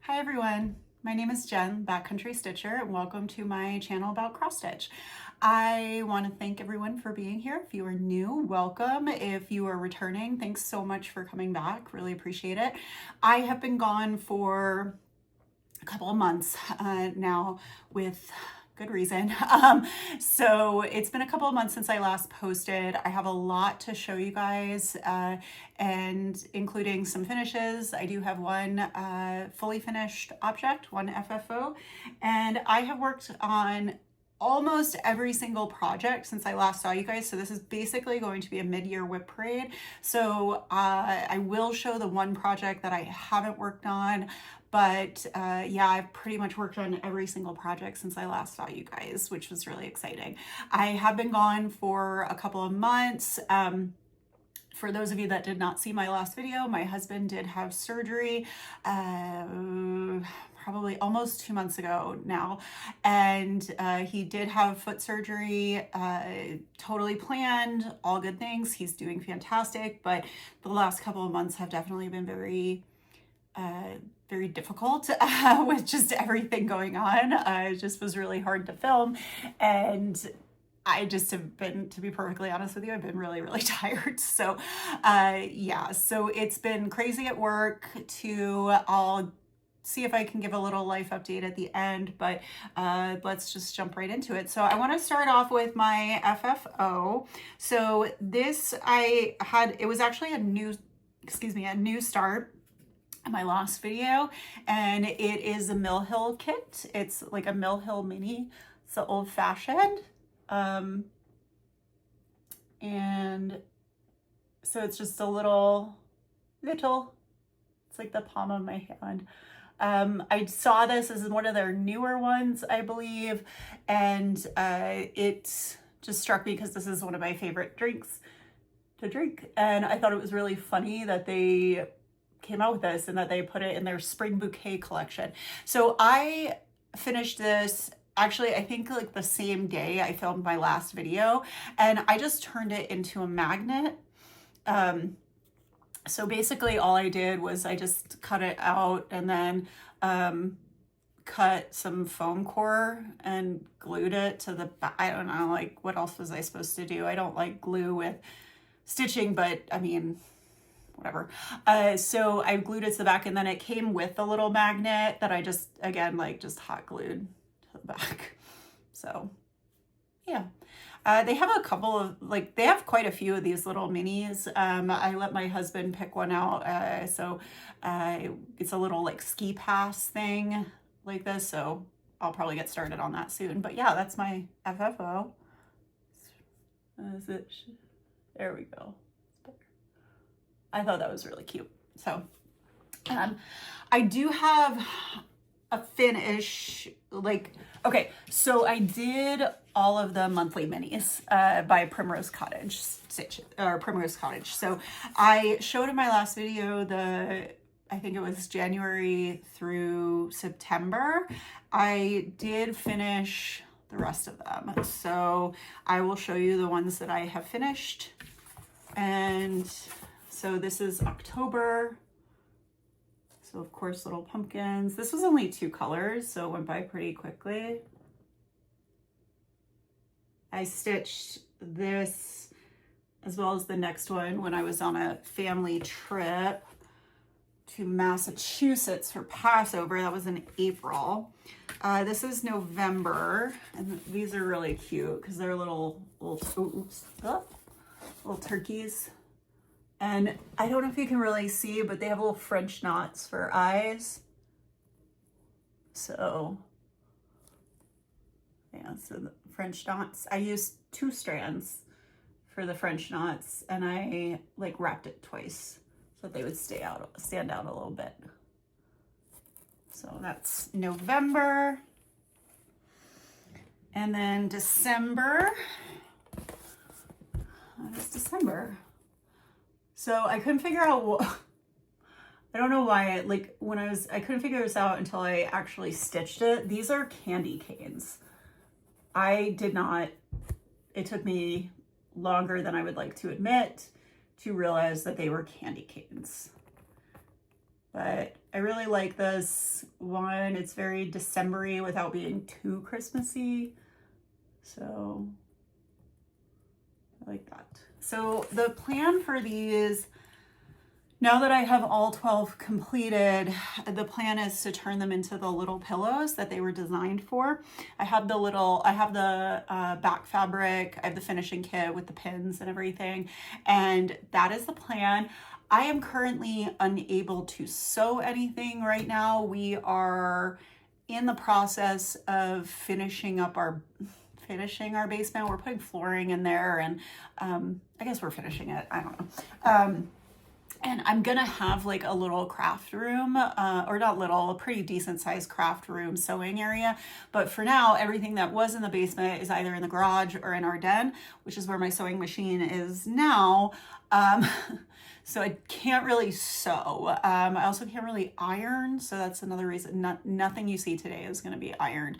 Hi everyone, my name is Jen, Backcountry Stitcher, and welcome to my channel about cross stitch. I want to thank everyone for being here. If you are new, welcome. If you are returning, thanks so much for coming back. Really appreciate it. I have been gone for a couple of months now with good reason. So it's been a couple of months since I last posted. I have a lot to show you guys and including some finishes. I do have one fully finished object, one FFO, and I have worked on almost every single project since I last saw you guys. So this is basically going to be a mid-year WIP Parade. So I will show the one project that I haven't worked on, but yeah, I've pretty much worked on every single project since I last saw you guys, which was really exciting. I have been gone for a couple of months. For those of you that did not see my last video, my husband did have surgery probably almost 2 months ago now, and he did have foot surgery, totally planned, all good things. He's doing fantastic, but the last couple of months have definitely been very difficult with just everything going on. It just was really hard to film, and I just have been, to be perfectly honest with you, I've been really tired. So yeah, so it's been crazy at work too. I'll see if I can give a little life update at the end, but let's just jump right into it. So I want to start off with my FFO. So this it was actually a new start in my last video, and it is a Mill Hill kit. It's like a Mill Hill mini. It's the old fashioned. And so it's just a little, it's like the palm of my hand. I saw this as one of their newer ones, I believe, and it just struck me because this is one of my favorite drinks to drink, and I thought it was really funny that they came out with this and that they put it in their spring bouquet collection. So I finished this actually, I think like the same day I filmed my last video, and I just turned it into a magnet. So basically all I did was I just cut it out and then cut some foam core and glued it to the back. I don't know, like what else was I supposed to do? I don't like glue with stitching, but I mean, whatever. So I glued it to the back, and then it came with a little magnet that I just, again, like just hot glued to the back. So yeah. They have a couple of, like, they have quite a few of these little minis. I let my husband pick one out. So it's a little like ski pass thing like this. So I'll probably get started on that soon. But yeah, that's my FFO. Is it? There we go. I thought that was really cute. So I do have a finish, like, okay, so I did all of the monthly minis by Primrose Cottage Stitch, or Primrose Cottage. So I showed in my last video I think it was January through September. I did finish the rest of them. So I will show you the ones that I have finished. And so this is October. So of course, little pumpkins. This was only 2 colors, so it went by pretty quickly. I stitched this as well as the next one when I was on a family trip to Massachusetts for Passover. That was in April. This is November, and these are really cute because they're little turkeys. And I don't know if you can really see, but they have little French knots for eyes. So, yeah, so the French knots. I used 2 strands for the French knots, and I like wrapped it twice so that they would stand out a little bit. So that's November. And then December. What is December? So I couldn't figure out what, I don't know why, like when I couldn't figure this out until I actually stitched it. These are candy canes. I did not, it took me longer than I would like to admit to realize that they were candy canes. But I really like this one. It's very December-y without being too Christmassy. So I like that. So the plan for these, now that I have all 12 completed, the plan is to turn them into the little pillows that they were designed for. I have the back fabric, I have the finishing kit with the pins and everything, and that is the plan. I am currently unable to sew anything right now. We are in the process of finishing our basement. We're putting flooring in there, and I guess we're finishing it. I don't know. And I'm gonna have like a little craft room, or not little, a pretty decent sized craft room sewing area. But for now, everything that was in the basement is either in the garage or in our den, which is where my sewing machine is now. So I can't really sew. I also can't really iron. So that's another reason. Nothing you see today is gonna be ironed.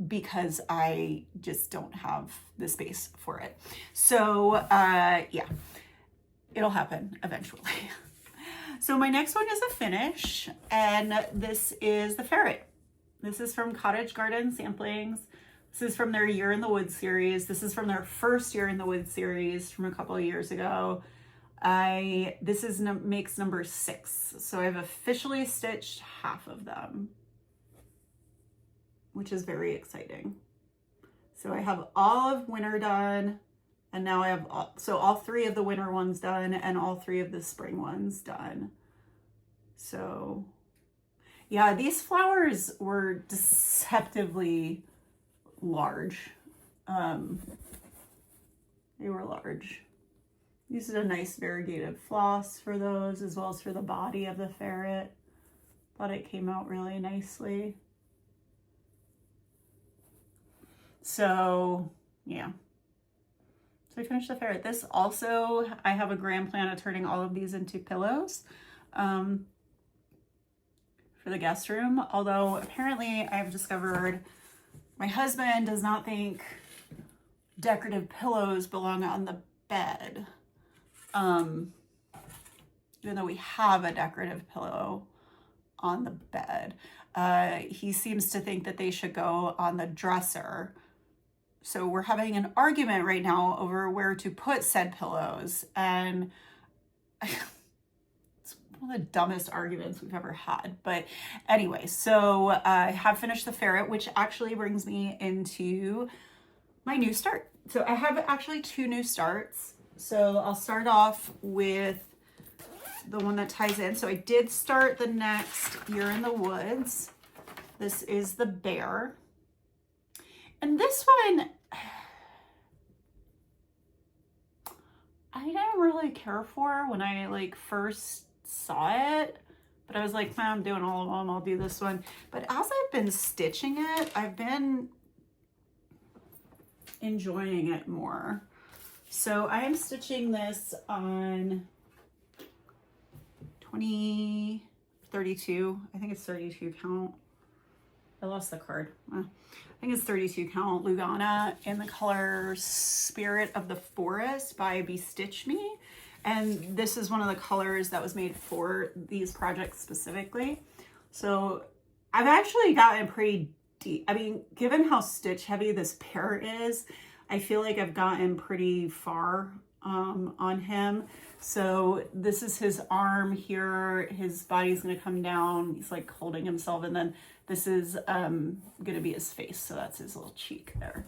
Because I just don't have the space for it. So yeah. It'll happen eventually. So my next one is a finish, and this is the Ferret. This is from Cottage Garden Samplings. This is from their Year in the Woods series. This is from their first Year in the Woods series from a couple of years ago. This is makes number 6. So I've officially stitched half of them, which is very exciting. So I have all of winter done. And now I have all 3 of the winter ones done and all 3 of the spring ones done. So yeah, these flowers were deceptively large. They were large. Used a nice variegated floss for those, as well as for the body of the ferret. Thought it came out really nicely. So yeah. So I finished the ferret. This also, I have a grand plan of turning all of these into pillows for the guest room. Although apparently I've discovered my husband does not think decorative pillows belong on the bed. Even though we have a decorative pillow on the bed, he seems to think that they should go on the dresser. So we're having an argument right now over where to put said pillows, and it's one of the dumbest arguments we've ever had. But anyway, so I have finished the ferret, which actually brings me into my new start. So I have actually 2 new starts. So I'll start off with the one that ties in. So I did start the next Year in the Woods. This is the bear. And this one, I didn't really care for when I like first saw it, but I was like, I'm doing all of them, I'll do this one. But as I've been stitching it, I've been enjoying it more. So I am stitching this on 32. I think it's 32 count. I lost the card. I think it's 32 count Lugana in the color Spirit of the Forest by Bestitch Me. And this is one of the colors that was made for these projects specifically. So I've actually gotten pretty deep. I mean, given how stitch heavy this pair is, I feel like I've gotten pretty far on him. So this is his arm here. His body's gonna come down. He's like holding himself, and then this is gonna be his face. So that's his little cheek there.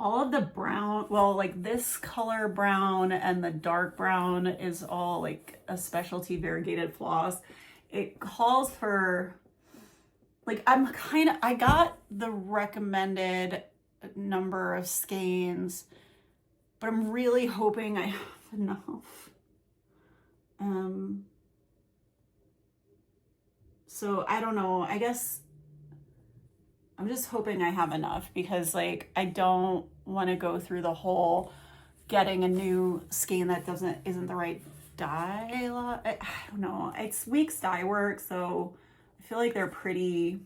All of the brown, well, like this color brown and the dark brown is all like a specialty variegated floss. It calls for, like, I got the recommended number of skeins, but I'm really hoping I have enough. So I don't know, I guess I'm just hoping I have enough, because like I don't want to go through the whole getting a new skein that isn't the right dye. I don't know, it's Weeks Dye Work, so I feel like they're pretty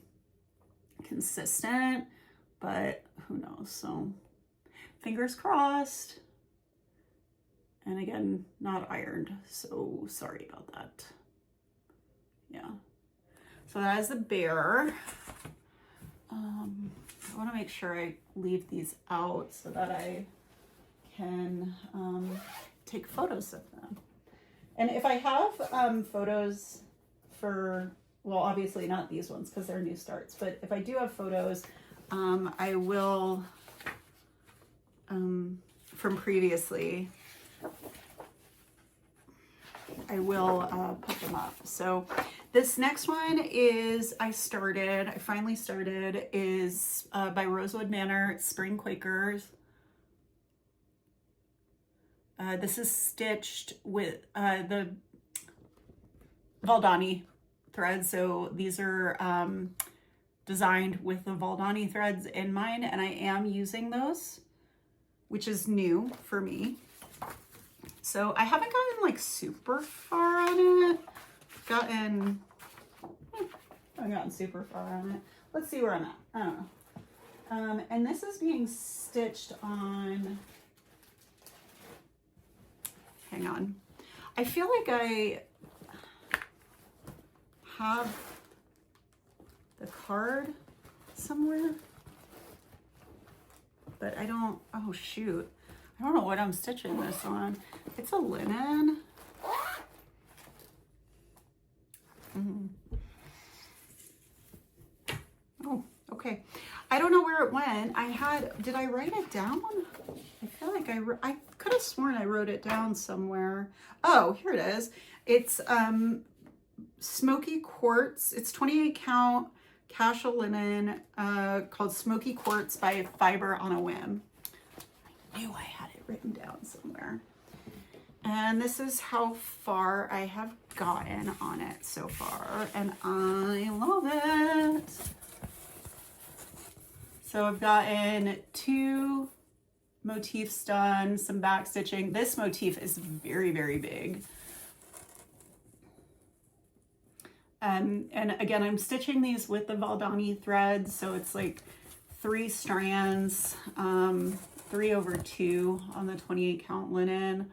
consistent, but who knows. So fingers crossed. And again, not ironed, so sorry about that. So that is the bear. I want to make sure I leave these out so that I can take photos of them. And if I have photos for, well, obviously not these ones because they're new starts, but if I do have photos, I will, from previously, I will put them up. So this next one is, I finally started, is by Rosewood Manor. It's Spring Quakers. This is stitched with the Valdani threads. So these are designed with the Valdani threads in mind, and I am using those, which is new for me. So I haven't gotten like super far on it. I haven't gotten super far on it. Let's see where I'm at. I don't know. And this is being stitched on, hang on. I feel like I have the card somewhere, but I don't, oh shoot. I don't know what I'm stitching this on. It's a linen. Oh, okay. I don't know where it went. Did I write it down? I feel like I could have sworn I wrote it down somewhere. Oh, here it is. It's Smoky Quartz. It's 28 count casual linen called Smoky Quartz by Fiber on a Whim. I knew I had it written down somewhere. And this is how far I have gotten on it so far, and I love it. So I've gotten 2 motifs done, some back stitching. This motif is very, very big. And again, I'm stitching these with the Valdani threads, so it's like 3 strands, 3/2 on the 28 count linen.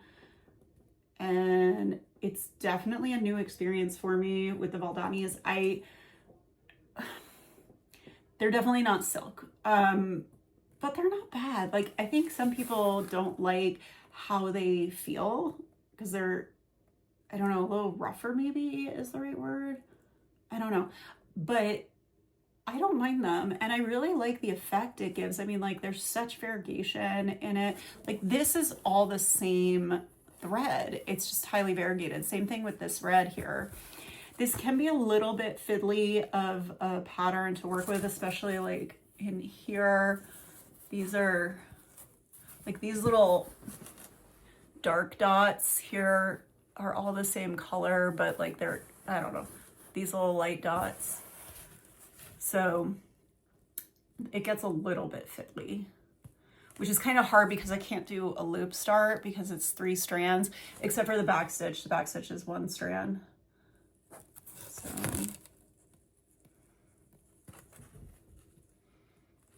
And it's definitely a new experience for me with the Valdanis. They're definitely not silk, but they're not bad. Like, I think some people don't like how they feel because they're, I don't know, a little rougher maybe is the right word. I don't know, but I don't mind them, and I really like the effect it gives. I mean, like, there's such variegation in it. Like, this is all the same thread. It's just highly variegated. Same thing with this red here. This can be a little bit fiddly of a pattern to work with, especially like in here. These are like these little dark dots here are all the same color, but like they're, I don't know, these little light dots. So it gets a little bit fiddly, which is kind of hard because I can't do a loop start because it's 3 strands, except for the back stitch. The back stitch is 1 strand. So,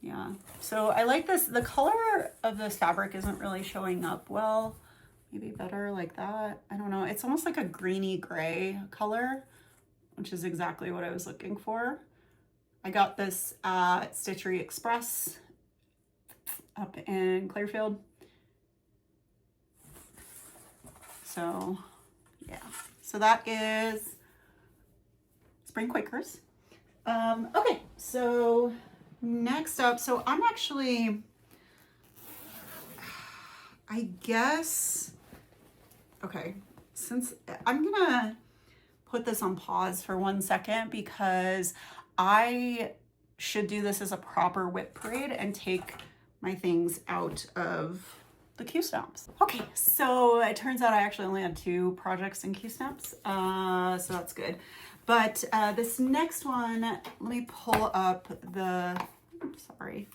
yeah. So I like this. The color of this fabric isn't really showing up well. Maybe better like that. I don't know. It's almost like a greeny gray color, which is exactly what I was looking for. I got this at Stitchery Express up in Clearfield. So yeah, so that is Spring Quakers. Okay, so next up, so I'm actually, I guess, okay, since I'm gonna put this on pause for 1 second because I should do this as a proper WIP parade and take my things out of the Q-Snaps. Okay, so it turns out I actually only had 2 projects in Q-Snaps, so that's good. But this next one, let me pull up the, sorry,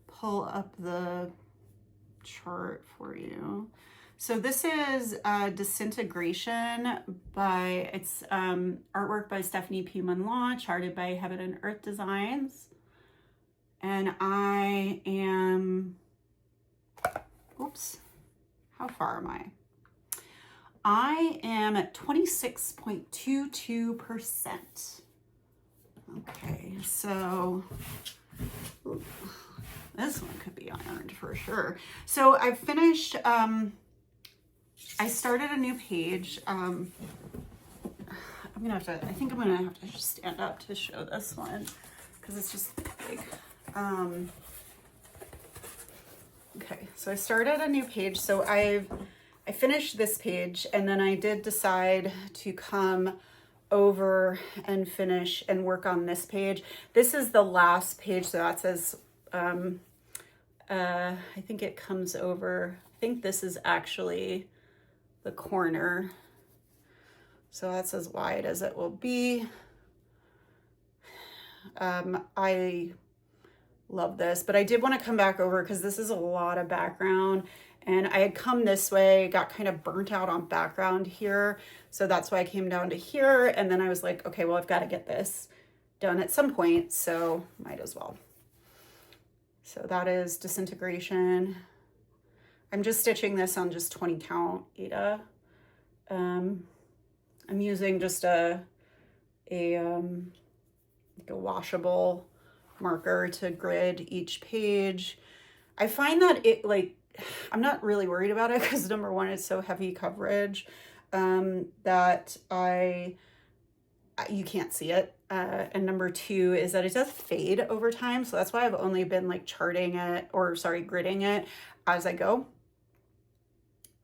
pull up the chart for you. So this is Disintegration by, it's artwork by Stephanie P. Munlaw, charted by Heaven and Earth Designs. And I am, oops, how far am I? I am at 26.22%. Okay, so ooh, this one could be ironed for sure. So I've finished, I started a new page. I'm gonna have to, I think I'm gonna have to just stand up to show this one because it's just big. Okay, so I started a new page. So I finished this page, and then I did decide to come over and finish and work on this page. This is the last page, so that says, I think it comes over, I think this is actually the corner. So that's as wide as it will be. I love this, but I did want to come back over because this is a lot of background, and I had come this way, got kind of burnt out on background here. So that's why I came down to here. And then I was like, okay, well, I've got to get this done at some point, so might as well. So that is Disintegration. I'm just stitching this on just 20 count Aida. I'm using just a washable marker to grid each page. I find that it, like, I'm not really worried about it because number one, it's so heavy coverage that you can't see it. And number two is that it does fade over time. So that's why I've only been like charting it, or sorry, gridding it as I go,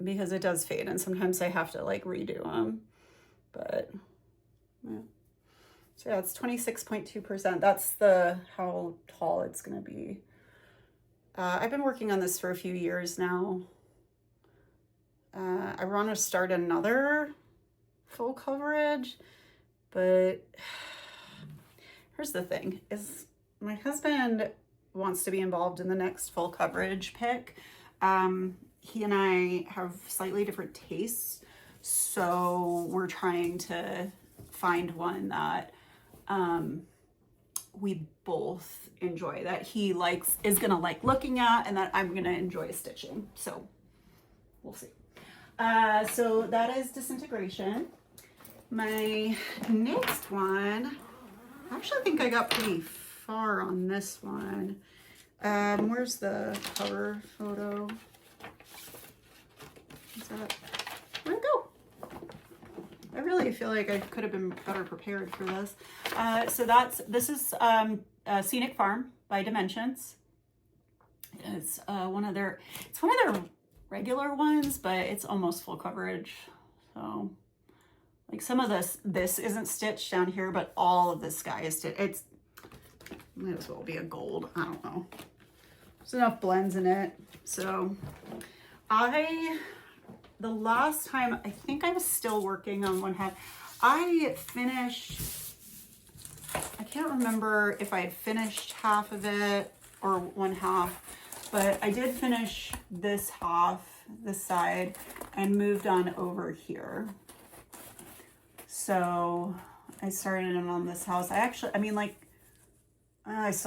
because it does fade and sometimes I have to like redo them. But yeah. So yeah, it's 26.2%. That's how tall it's gonna be. I've been working on this for a few years now. I want to start another full coverage, but here's the thing, is my husband wants to be involved in the next full coverage pick. He and I have slightly different tastes, so we're trying to find one that we both enjoy, that he is gonna like looking at, and that I'm gonna enjoy stitching. So we'll see. So that is Disintegration. My next one, I actually think I got pretty far on this one. Where's the cover photo? Is that, where'd it go? I really feel like I could have been better prepared for this. So this is Scenic Farm by Dimensions. It's one of their regular ones, but it's almost full coverage. So like some of this isn't stitched down here, but all of this guy is stitched. It's might as well be a gold. I don't know. There's enough blends in it. So the last time, I think I was still working on one half. I finished, I can't remember if I had finished half of it or one half, but I did finish this half, this side, and moved on over here. So I started on this house. I still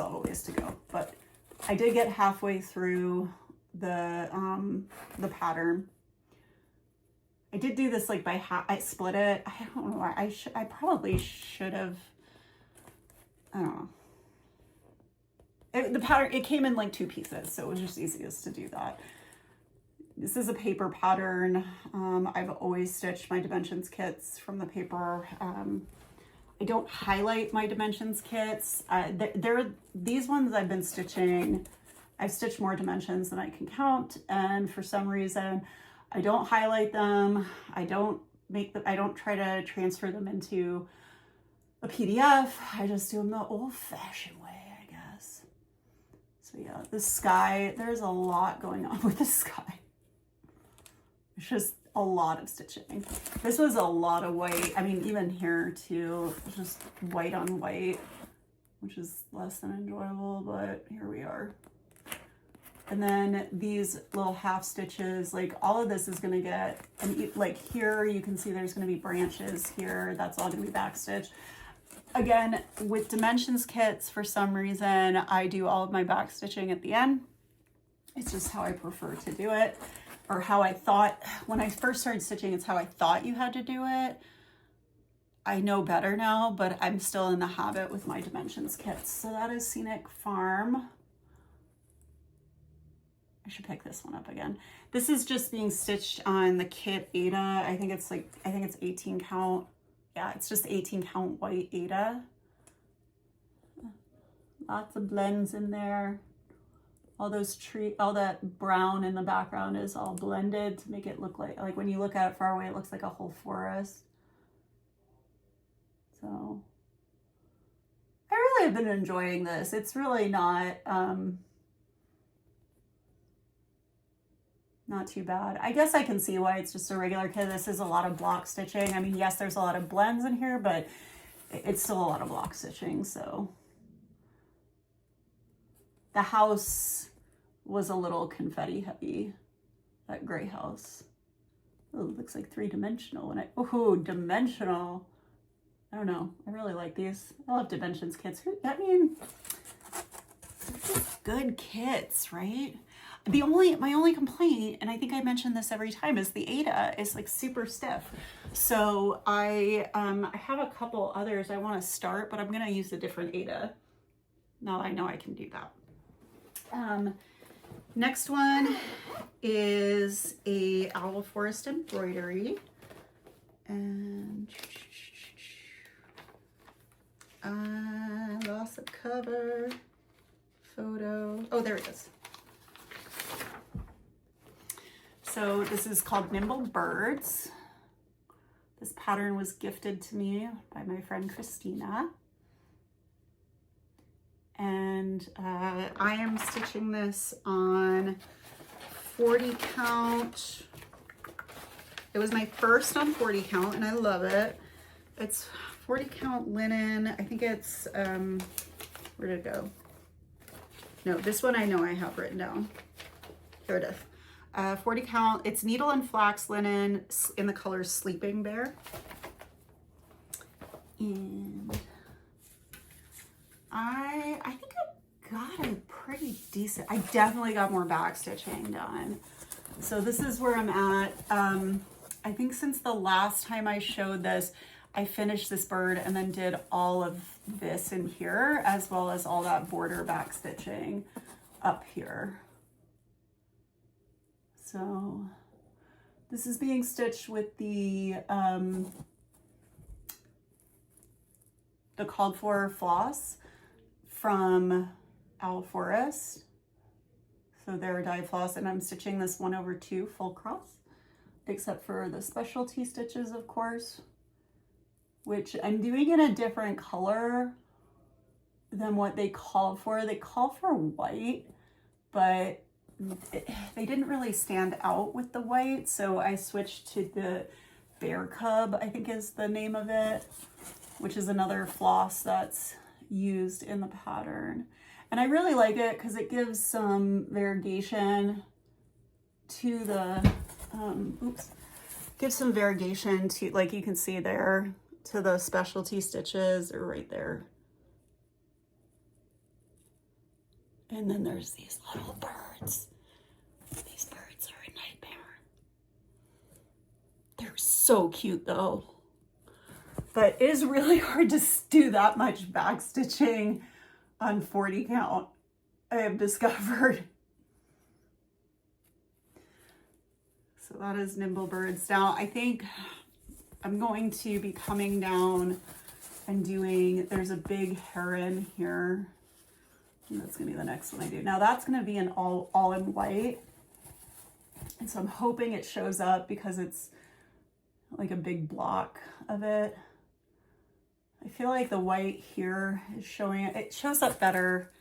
have a ways to go, but I did get halfway through the pattern. I did do this like by half. I split it. I don't know why. I probably should have. I don't know. The pattern, it came in like 2 pieces, so it was just easiest to do that. This is a paper pattern. I've always stitched my dimensions kits from the paper. I don't highlight my dimensions kits. These ones I've been stitching. I've stitched more dimensions than I can count, and for some reason, I don't highlight them. I don't try to transfer them into a PDF. I just do them the old-fashioned way, I guess. So yeah, the sky, there's a lot going on with the sky. It's just a lot of stitching. This was a lot of white. I mean, even here too, just white on white, which is less than enjoyable, but here we are. And then these little half stitches, like all of this is going to get, and like here you can see there's going to be branches here. That's all going to be back stitched. Again, with dimensions kits, for some reason, I do all of my back stitching at the end. It's just how I prefer to do it. or how I thought, when I first started stitching, it's how I thought you had to do it. I know better now, but I'm still in the habit with my dimensions kits. So that is Scenic Farm. I should pick this one up again. This is just being stitched on the kit Ada. I think it's 18 count. Yeah, it's just 18 count white Ada. Lots of blends in there. All that brown in the background is all blended to make it look like when you look at it far away, it looks like a whole forest. So I really have been enjoying this. It's really not too bad. I guess I can see why it's just a regular kit. This is a lot of block stitching. I mean, yes, there's a lot of blends in here, but it's still a lot of block stitching. So the house was a little confetti heavy, that gray house. Oh, it looks like 3-dimensional. Ooh, dimensional. I don't know. I really like these. I love dimensions kits. I mean, good kits, right? My only complaint, and I think I mention this every time, is the Ada is like super stiff. So I have a couple others I want to start, but I'm going to use a different Ada. Now I know I can do that. Next one is a Owl Forest embroidery. And I lost the cover photo. Oh, there it is. So this is called Nimble Birds. This pattern was gifted to me by my friend Christina. And I am stitching this on 40 count. It was my first on 40 count and I love it. It's 40 count linen. I think it's, where did it go? No, this one I know I have written down. Here it is. 40 count, it's needle and flax linen in the color Sleeping Bear. And I think I got a pretty decent, I definitely got more back stitching done. So this is where I'm at. I think since the last time I showed this, I finished this bird and then did all of this in here, as well as all that border back stitching up here. So this is being stitched with the called for floss from Owl Forest. So they're dye floss, and I'm stitching this 1/2 full cross, except for the specialty stitches, of course, which I'm doing in a different color than what they called for. They called for white, but they didn't really stand out with the white, so I switched to the Bear Cub, I think is the name of it, which is another floss that's used in the pattern. And I really like it because it gives some variegation to the, gives some variegation to, like you can see there, to the specialty stitches are right there. And then there's these little birds. These birds are a nightmare. They're so cute though. But it is really hard to do that much back stitching on 40 count, I have discovered. So that is Nimble Birds. Now I think I'm going to be coming down and doing, there's a big heron here. And that's gonna be the next one I do. Now that's gonna be an all in white. And so I'm hoping it shows up because it's like a big block of it. I feel like the white here is showing, it shows up better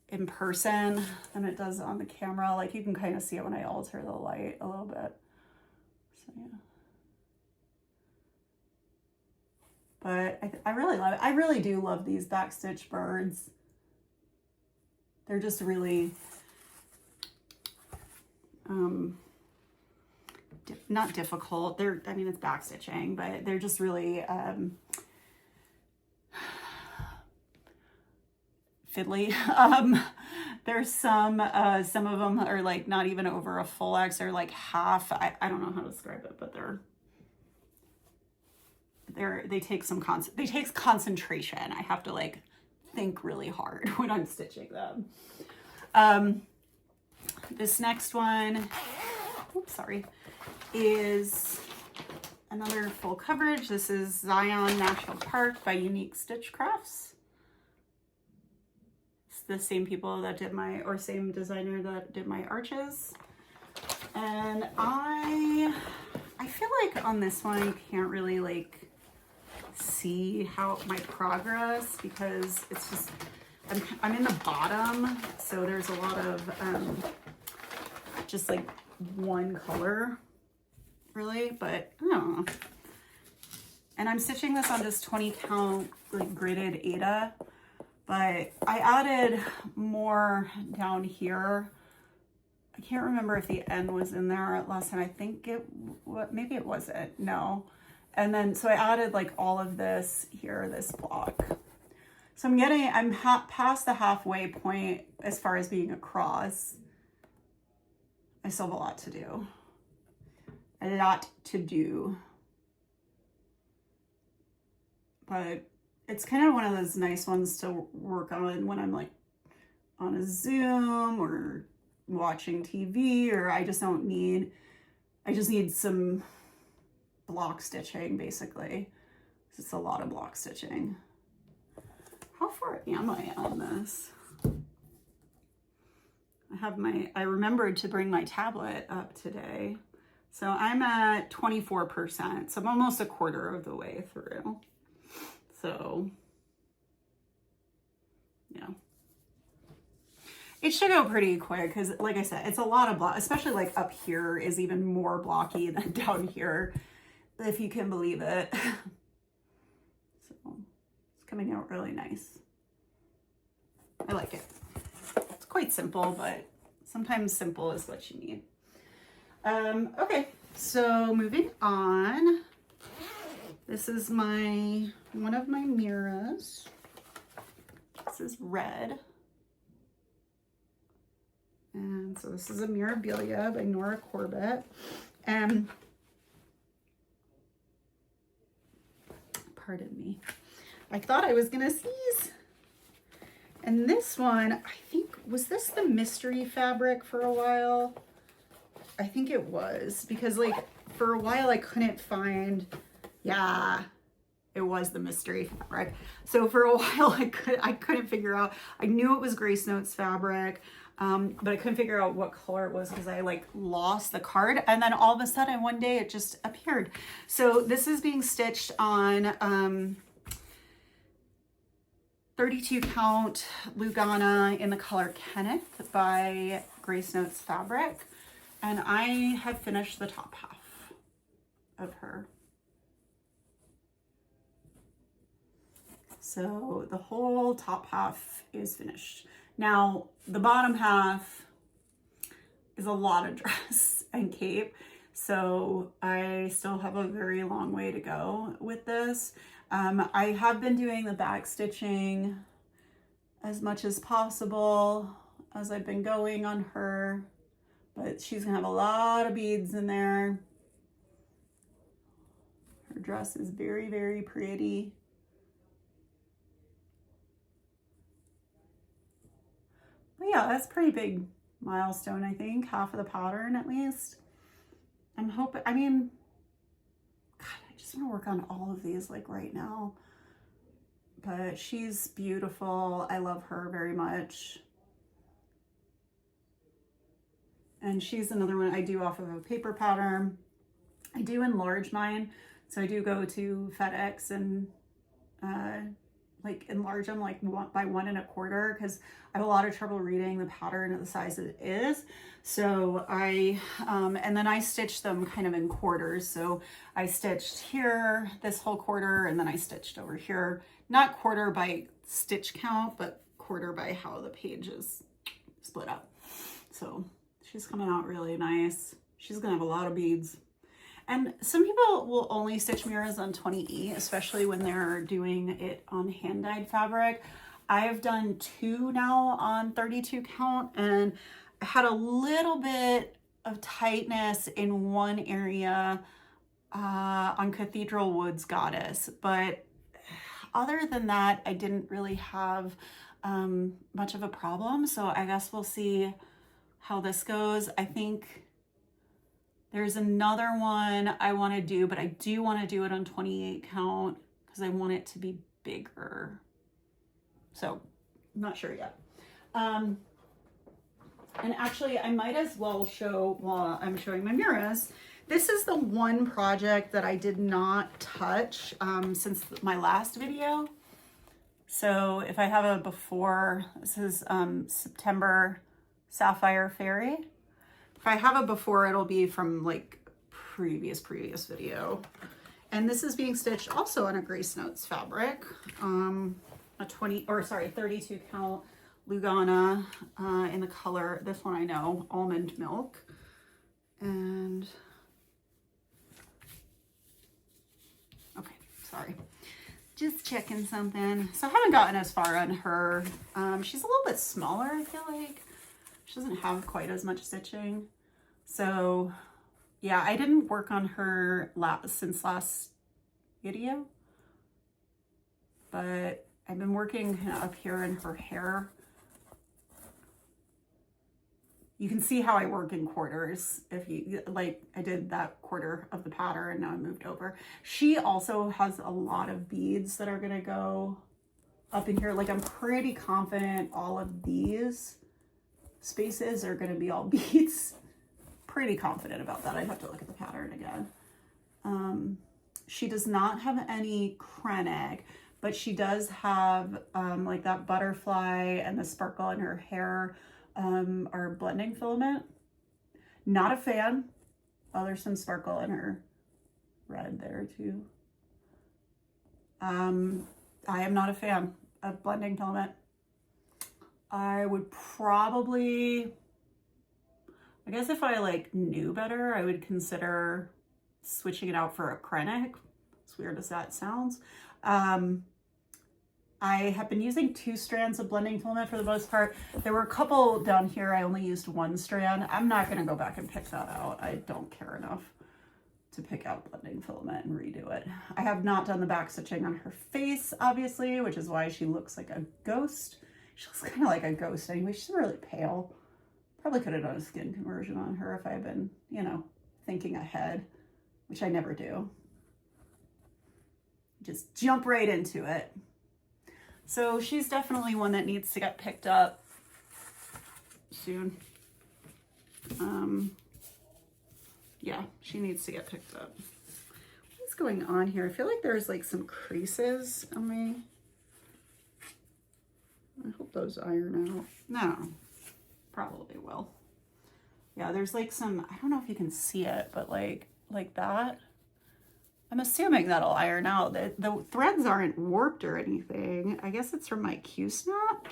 in person than it does on the camera. Like you can kind of see it when I alter the light a little bit. So yeah. But I really love it. I really do love these backstitch birds. They're just really, not difficult. I mean, it's backstitching, but they're just really, fiddly. There's some of them are like not even over a full X, or like half. I don't know how to describe it, but they take concentration. I have to like think really hard when I'm stitching them. This next one, oops, sorry, is another full coverage. This is Zion National Park by Unique Stitch Crafts. It's the same people that did same designer that did my arches. And I feel like on this one you can't really like see how my progress, because it's just I'm in the bottom, so there's a lot of just like one color really, but I don't know. And I'm stitching this on this 20 count like gridded Aida, but I added more down here. I can't remember if the end was in there last time. I think maybe it wasn't, no. And then, so I added like all of this here, this block. So I'm past the halfway point as far as being across. I still have a lot to do. A lot to do. But it's kind of one of those nice ones to work on when I'm like on a Zoom or watching TV, or I just need some block stitching basically. It's a lot of block stitching. How far am I on this? I remembered to bring my tablet up today. So I'm at 24%. So I'm almost a quarter of the way through. So, yeah. It should go pretty quick because, like I said, it's a lot of block, especially like up here is even more blocky than down here, if you can believe it. So it's coming out really nice. I like it. It's quite simple, but sometimes simple is what you need. Okay, so moving on. This is one of my mirrors. This is red. And so this is a Mirabilia by Nora Corbett. Pardon me. I thought I was gonna sneeze. And this one, I think, was this the mystery fabric for a while? I think it was, because like for a while I couldn't find, yeah, it was the mystery fabric. So for a while I couldn't figure out, I knew it was Grace Notes fabric, but I couldn't figure out what color it was because I like lost the card, and then all of a sudden one day it just appeared. So this is being stitched on 32 count Lugana in the color Kenneth by Grace Notes fabric, and I have finished the top half of her. So the whole top half is finished. Now the bottom half is a lot of dress and cape, so I still have a very long way to go with this. I have been doing the back stitching as much as possible as I've been going on her, but she's gonna have a lot of beads in there. Her dress is very, very pretty. But yeah, that's a pretty big milestone, I think. Half of the pattern at least. I'm hoping, I mean, God, I just want to work on all of these like right now. But she's beautiful. I love her very much. And she's another one I do off of a paper pattern. I do enlarge mine. So I do go to FedEx and like enlarge them like by 1 1/4, because I have a lot of trouble reading the pattern at the size it is. So and then I stitch them kind of in quarters. So I stitched here this whole quarter, and then I stitched over here, not quarter by stitch count, but quarter by how the page is split up. So she's coming out really nice. She's gonna have a lot of beads. And some people will only stitch mirrors on 28, especially when they're doing it on hand-dyed fabric. I have done 2 now on 32 count, and I had a little bit of tightness in one area on Cathedral Woods Goddess, but other than that, I didn't really have much of a problem. So I guess we'll see how this goes. I think there's another one I want to do, but I do want to do it on 28 count because I want it to be bigger. So I'm not sure yet. And actually, I might as well show while I'm showing my mirrors. This is the one project that I did not touch since my last video. So if I have a before, this is September Sapphire Fairy. If I have a before, it'll be from like previous video. And this is being stitched also on a Grace Notes fabric, a 32 count Lugana in the color, this one I know, Almond Milk. And, okay, sorry. Just checking something. So I haven't gotten as far on her. She's a little bit smaller, I feel like. She doesn't have quite as much stitching. So yeah, I didn't work on her since last video, but I've been working kind of up here in her hair. You can see how I work in quarters. If you like, I did that quarter of the pattern and now I moved over. She also has a lot of beads that are gonna go up in here. Like, I'm pretty confident all of these spaces are gonna be all beads. Pretty confident about that. I'd have to look at the pattern again. She does not have any Krennig, but she does have like that butterfly and the sparkle in her hair are blending filament. Not a fan. Oh, there's some sparkle in her red there too. I am not a fan of blending filament. I would probably, I guess if I like knew better, I would consider switching it out for a Krennig, as weird as that sounds. I have been using 2 strands of blending filament for the most part. There were a couple down here, I only used 1 strand. I'm not gonna go back and pick that out. I don't care enough to pick out blending filament and redo it. I have not done the back stitching on her face, obviously, which is why she looks like a ghost. She looks kind of like a ghost anyway. She's really pale. Probably could have done a skin conversion on her if I had been, you know, thinking ahead, which I never do. Just jump right into it. So she's definitely one that needs to get picked up soon. Yeah, she needs to get picked up. What's going on here? I feel like there's like some creases on me. I hope those iron out. No, probably will. Yeah, there's like some, I don't know if you can see it, but like that. I'm assuming that'll iron out. The threads aren't warped or anything. I guess it's from my Q-snap.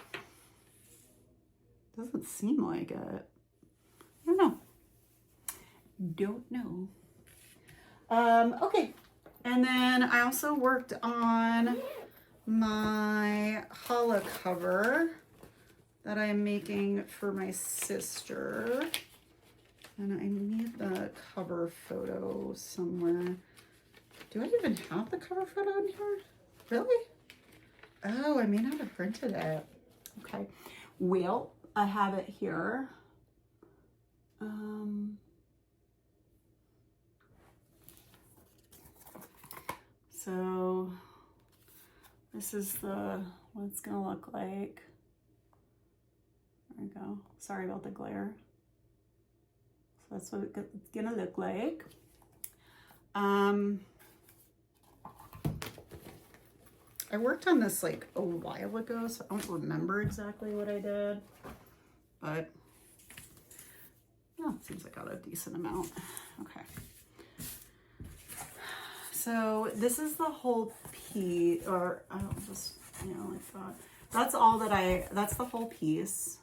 Doesn't seem like it. I don't know. Don't know. Okay. And then I also worked on my Hala cover that I'm making for my sister. And I need the cover photo somewhere. Do I even have the cover photo in here? Really? Oh, I may not have printed it. Okay. Well, I have it here. So this is what it's gonna look like. There we go. Sorry about the glare. So that's what it's gonna look like. I worked on this like a while ago, so I don't remember exactly what I did, but yeah, it seems like I got a decent amount. Okay. So this is the whole piece, or I don't just, you know, like that. That's all that that's the whole piece.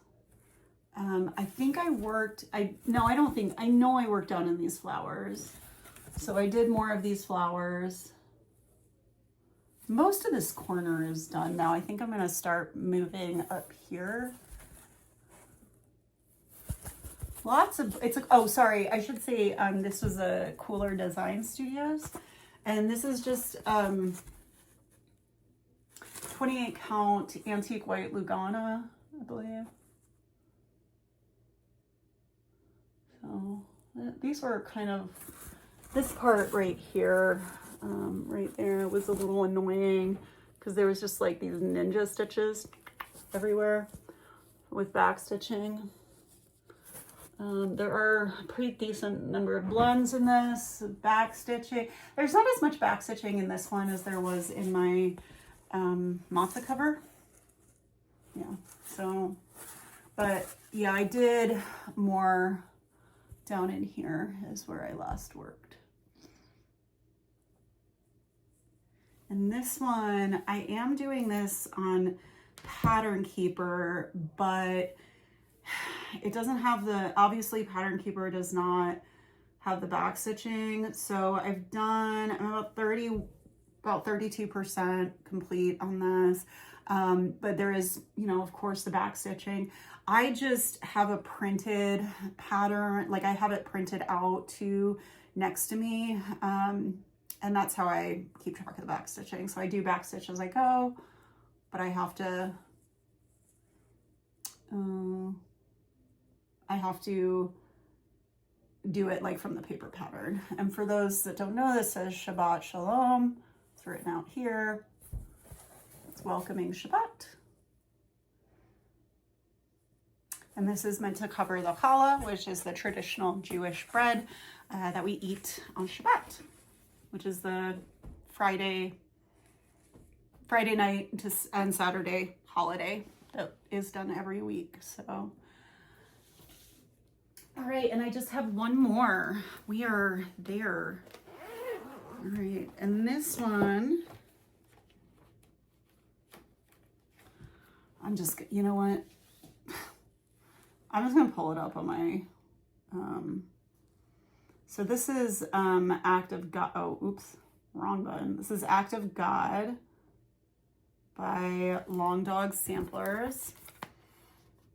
I think I worked, I know I worked down in these flowers. So I did more of these flowers. most of this corner is done now. I think I'm going to start moving up here. Lots of, oh, sorry, I should say this was a Cooler Design Studios. And this is just 28 count antique white Lugana, I believe. So these were kind of, this part right here, right there was a little annoying because there was just like these ninja stitches everywhere with back stitching. There are a pretty decent number of blends in this, back stitching. There's not as much back stitching in this one as there was in my matzo cover. Yeah, so, but yeah, I did more down in here is where I last worked. And this one, I am doing this on Pattern Keeper, but it doesn't have the, obviously Pattern Keeper does not have the back stitching. So I've done, I'm about 32% complete on this. But there is, you know, of course the back stitching. I just have a printed pattern, like I have it printed out to next to me. And that's how I keep track of the back stitching. So I do back stitch as I go, but I have to do it like from the paper pattern. And for those that don't know, this says Shabbat Shalom. It's written out here. It's welcoming Shabbat. And this is meant to cover the Hala, which is the traditional Jewish bread that we eat on Shabbat, which is the Friday night and Saturday holiday that is done every week. So, all right, and I just have one more. We are there. All right, and this one, I'm just, you know what? I'm just gonna pull it up on my, so this is Act of God, oh, oops, wrong button. This is Act of God by Long Dog Samplers.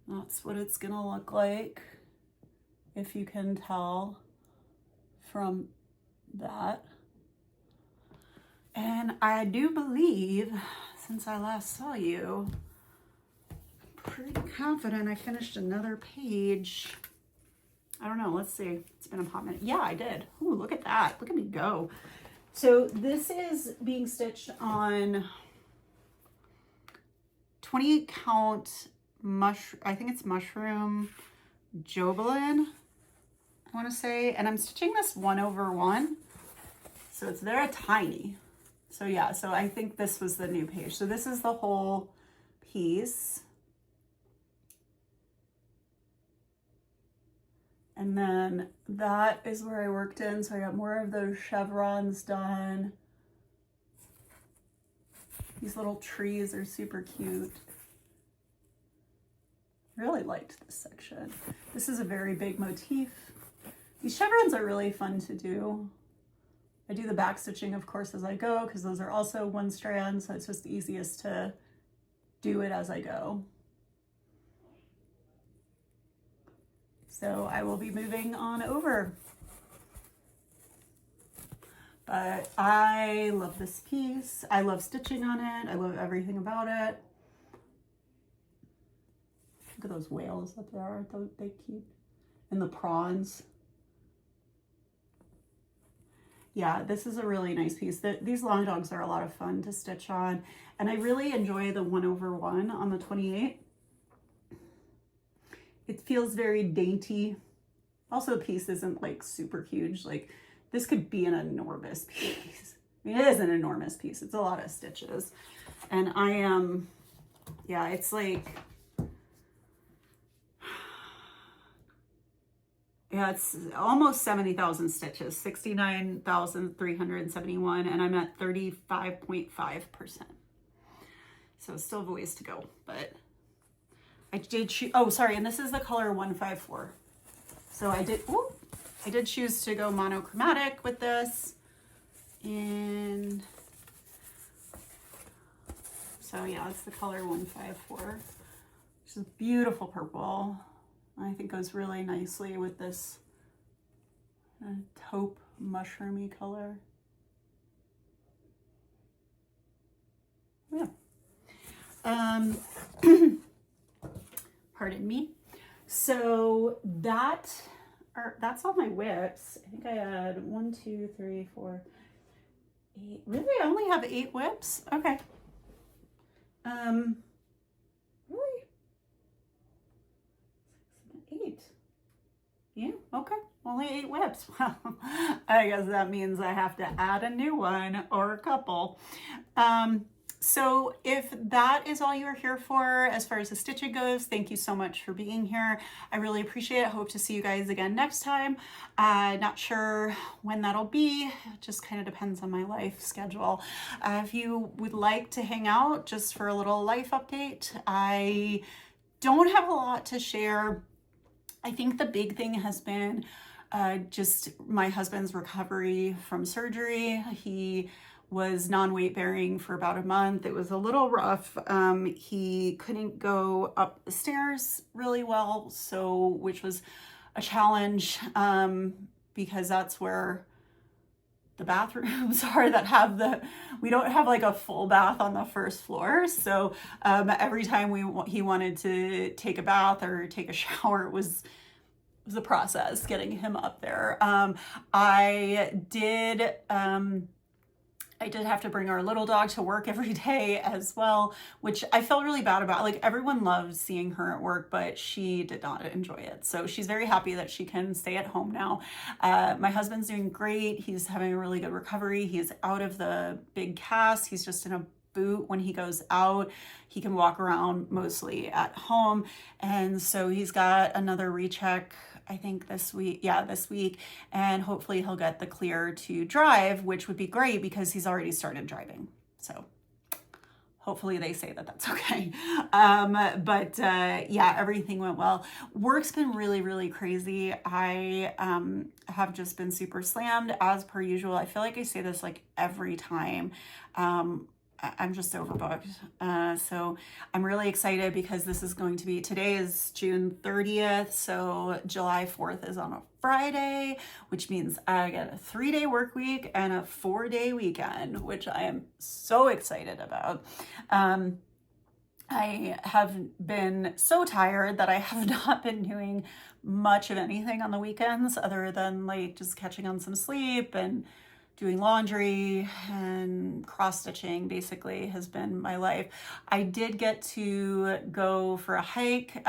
That's what it's gonna look like, if you can tell from that. And I do believe, since I last saw you, pretty confident I finished another page. I don't know, let's see. It's been a hot minute. Yeah, I did. Ooh, look at that. Look at me go. So this is being stitched on 28 count I think it's mushroom Jobelin, I want to say. And I'm stitching this 1/1. So it's very tiny. So yeah, so I think this was the new page. So this is the whole piece. And then that is where I worked in. So I got more of those chevrons done. These little trees are super cute. Really liked this section. This is a very big motif. These chevrons are really fun to do. I do the back stitching, of course, as I go, because those are also one strand, so it's just easiest to do it as I go. So I will be moving on over. But I love this piece. I love stitching on it. I love everything about it. Look at those whales up there. Aren't they cute? And the prawns. Yeah, this is a really nice piece. These long dogs are a lot of fun to stitch on. And I really enjoy the 1/1 on the 28. It feels very dainty. Also, the piece isn't like super huge. Like this could be an enormous piece. I mean, it is an enormous piece. It's a lot of stitches. And I am, yeah, it's like, yeah, it's almost 70,000 stitches, 69,371, and I'm at 35.5%. So still have a ways to go, but I did choose, oh, sorry, and this is the color 154. So I did choose to go monochromatic with this. And So yeah, it's the color 154. It's a beautiful purple. I think goes really nicely with this taupe mushroomy color. Yeah. Pardon me. So that's all my WIPs. I think I had 1, 2, 3, 4, 8. Really, I only have 8 WIPs? Okay. Really? 8. Yeah, okay. Only 8 WIPs. Well, I guess that means I have to add a new one or a couple. So if that is all you're here for as far as the stitching goes, thank you so much for being here. I really appreciate it. Hope to see you guys again next time. Not sure when that'll be. It just kind of depends on my life schedule. If you would like to hang out just for a little life update, I don't have a lot to share. I think the big thing has been just my husband's recovery from surgery. He was non-weight bearing for about a month. It was a little rough. He couldn't go up the stairs really well, which was a challenge because that's where the bathrooms are that have we don't have like a full bath on the first floor. So every time he wanted to take a bath or take a shower, it was a process getting him up there. I did have to bring our little dog to work every day as well, which I felt really bad about. Like, everyone loves seeing her at work, but she did not enjoy it. So she's very happy that she can stay at home now. My husband's doing great. He's having a really good recovery. He's out of the big cast. He's just in a boot when he goes out. He can walk around mostly at home. And so he's got another recheck, I think this week. Yeah, this week. And hopefully he'll get the clear to drive, which would be great because he's already started driving. So hopefully they say that that's okay. Yeah, everything went well. Work's been really, really crazy. I have just been super slammed as per usual. I feel like I say this like every time. I'm just overbooked. So I'm really excited because this is going to be, today is June 30th. So July 4th is on a Friday, which means I get a 3-day work week and a 4-day weekend, which I am so excited about. I have been so tired that I have not been doing much of anything on the weekends other than like just catching on some sleep and doing laundry and cross-stitching basically has been my life. I did get to go for a hike.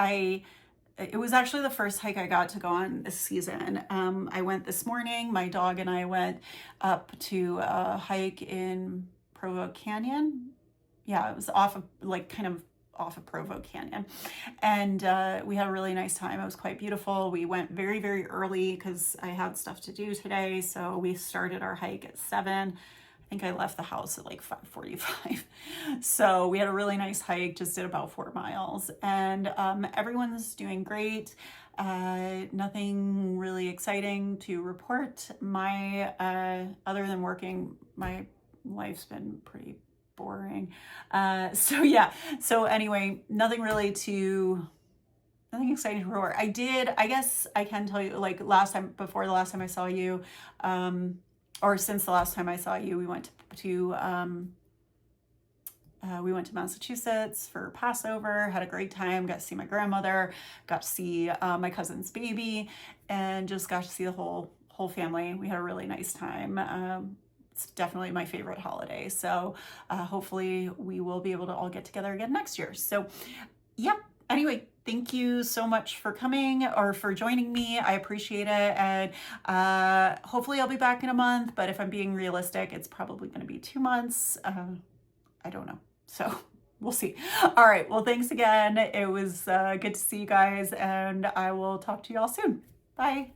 It was actually the first hike I got to go on this season. I went this morning. My dog and I went up to a hike in Provo Canyon. Yeah, it was off of Provo Canyon, and we had a really nice time. It was quite beautiful. We went very, very early because I had stuff to do today, so we started our hike at 7. I think I left the house at like 5:45. So we had a really nice hike, just did about 4 miles, and everyone's doing great. Nothing really exciting to report. Other than working, my life's been pretty boring. So anyway, nothing exciting to report. I guess I can tell you, like before the last time I saw you, or since the last time I saw you, we went to Massachusetts for Passover, had a great time, got to see my grandmother, got to see my cousin's baby, and just got to see the whole family. We had a really nice time. It's definitely my favorite holiday. So hopefully we will be able to all get together again next year. So yep. Anyway, thank you so much for coming or for joining me. I appreciate it. And hopefully I'll be back in a month, but if I'm being realistic, it's probably going to be 2 months. I don't know. So we'll see. All right. Well, thanks again. It was good to see you guys, and I will talk to you all soon. Bye.